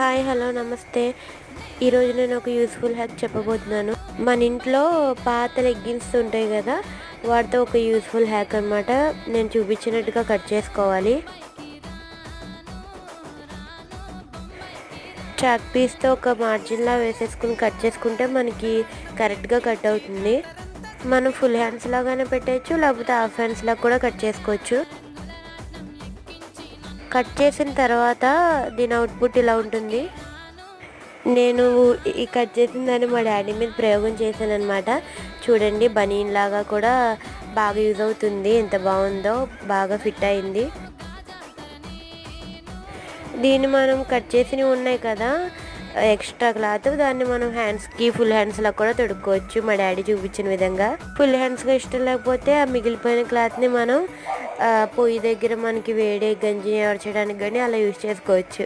Hi hello నమస్తే. ఈరోజు నేను ఒక యూస్ఫుల్ హ్యాక్ చెప్పబోతున్నాను. మన ఇంట్లో పాత లెగ్గిన్స్ ఉంటాయి కదా, వాటితో ఒక యూస్ఫుల్ హ్యాక్ అనమాట. నేను చూపించినట్టుగా కట్ చేసుకోవాలి. చాక్ పీస్తో ఒక మార్జిన్లా వేసేసుకుని కట్ చేసుకుంటే మనకి కరెక్ట్గా కట్ అవుతుంది. మనం ఫుల్ హ్యాండ్స్ లాగానే పెట్టచ్చు, లేకపోతే హాఫ్ హ్యాండ్స్ లాగా కూడా కట్ చేసుకోవచ్చు. కట్ చేసిన తర్వాత దీని అవుట్పుట్ ఇలా ఉంటుంది. నేను ఈ కట్ చేసిన దాన్ని మా డాడీ మీద ప్రయోగం చేశాను అనమాట. చూడండి, బనీన్ లాగా కూడా బాగా యూజ్ అవుతుంది. ఎంత బాగుందో, బాగా ఫిట్ అయింది. దీన్ని మనం కట్ చేసినవి ఉన్నాయి కదా, ఎక్స్ట్రా క్లాత్, దాన్ని మనం హ్యాండ్స్కి ఫుల్ హ్యాండ్స్లా కూడా తొడుక్కోవచ్చు మా డాడీ చూపించిన విధంగా. ఫుల్ హ్యాండ్స్గా ఇష్టం లేకపోతే ఆ మిగిలిపోయిన క్లాత్ని మనం పొయ్యి దగ్గర మనకి వేడి గంజి ఆర్చడానికి కానీ అలా యూజ్ చేసుకోవచ్చు.